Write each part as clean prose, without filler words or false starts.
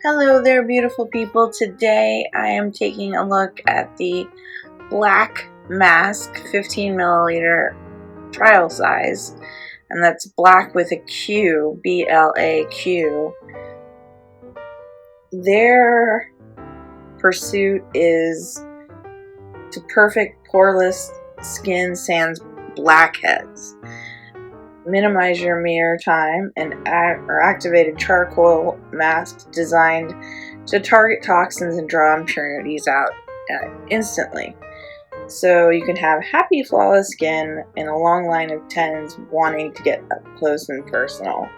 Hello there, beautiful people. Today I am taking a look at the BLAQ Mask 15 milliliter trial size, and that's black with a Q, BLAQ. Their pursuit is to perfect poreless skin sans blackheads. Minimize your mirror time, and activated charcoal mask designed to target toxins and draw impurities out instantly. So you can have happy, flawless skin and a long line of tens wanting to get up close and personal.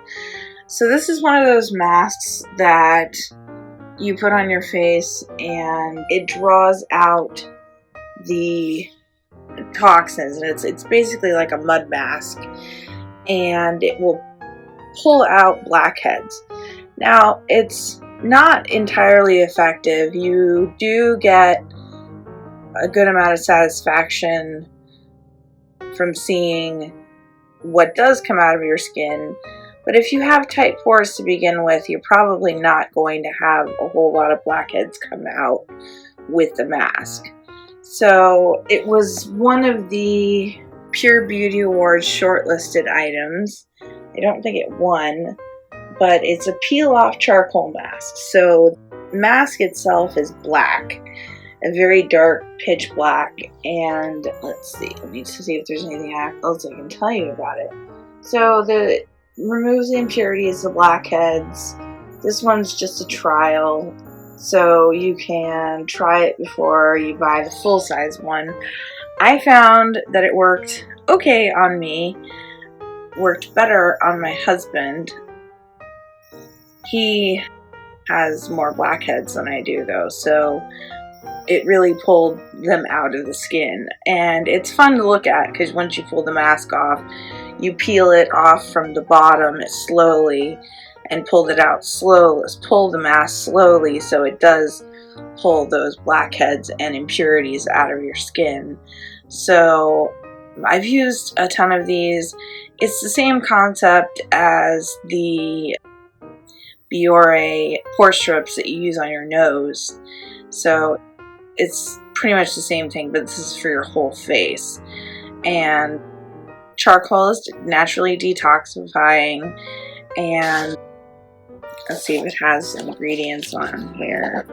So this is one of those masks that you put on your face and it draws out the toxins, and it's basically like a mud mask, and it will pull out blackheads. Now, it's not entirely effective. You do get a good amount of satisfaction from seeing what does come out of your skin, but if you have tight pores to begin with, you're probably not going to have a whole lot of blackheads come out with the mask. So it was one of the Pure Beauty Awards shortlisted items. I don't think it won, but it's a peel-off charcoal mask. So the mask itself is black, a very dark pitch black, and let's see, let me see if there's anything else I can tell you about it. So the removes the impurities, the blackheads. This one's just a trial, so you can try it before you buy the full-size one. I found that it worked okay on me, worked better on my husband. He has more blackheads than I do though, so it really pulled them out of the skin. And it's fun to look at because once you pull the mask off, you peel it off from the bottom slowly and pull it out slowly. Pull the mask slowly so it does pull those blackheads and impurities out of your skin. So I've used a ton of these. It's the same concept as the Biore pore strips that you use on your nose. So it's pretty much the same thing, but this is for your whole face. And charcoal is naturally detoxifying, and let's see if it has ingredients on here.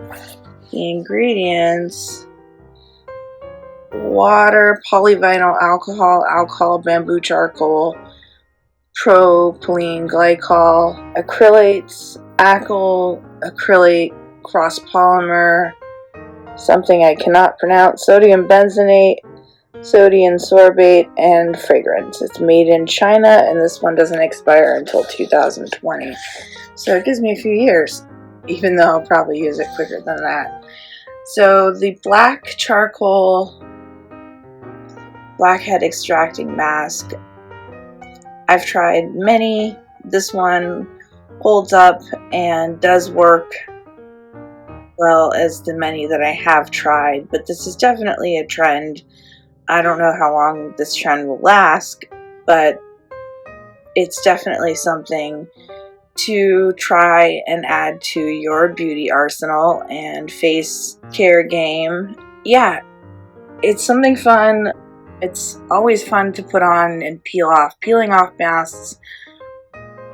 The ingredients: water, polyvinyl alcohol, bamboo charcoal, propylene, glycol, acrylates, alkyl, acrylate, crosspolymer, something I cannot pronounce, sodium benzoate, sodium sorbate, and fragrance. It's made in China, and this one doesn't expire until 2020. So it gives me a few years, even though I'll probably use it quicker than that. So the black charcoal blackhead extracting mask, I've tried many. This one holds up and does work well as the many that I have tried, but this is definitely a trend. I don't know how long this trend will last, but it's definitely something to try and add to your beauty arsenal and face care game. Yeah, it's something fun. It's always fun to put on and peel off. Peeling off masks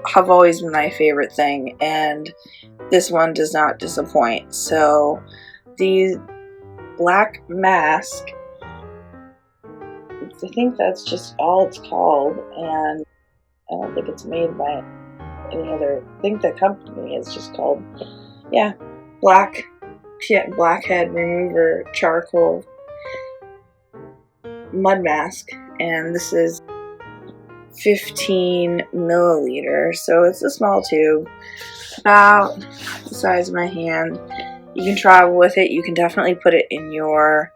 have always been my favorite thing, and this one does not disappoint. So the BLAQ Mask, I think that's just all it's called, and I don't think it's made by any other. I think the company is just called, yeah, Blackhead Remover Charcoal Mud Mask, and this is 15 milliliter, so it's a small tube, about the size of my hand. You can travel with it. You can definitely put it in your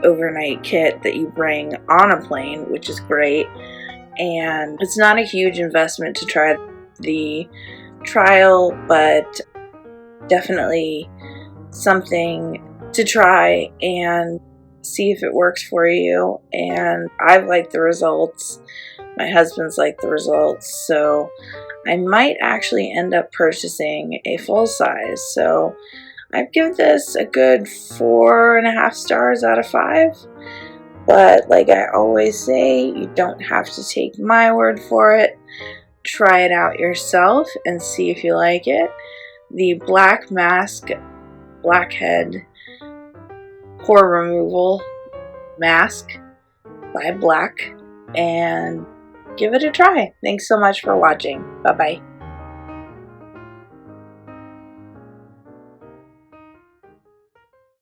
overnight kit that you bring on a plane, which is great. And it's not a huge investment to try the trial, but definitely something to try. And see if it works for you, and I've liked the results. My husband's liked the results, so I might actually end up purchasing a full size. So I'd give this a good 4.5 stars out of 5. But like I always say, you don't have to take my word for it. Try it out yourself and see if you like it. The Black Mask Blackhead Pore Removal Mask by BLAQ, and give it a try. Thanks so much for watching. Bye-bye.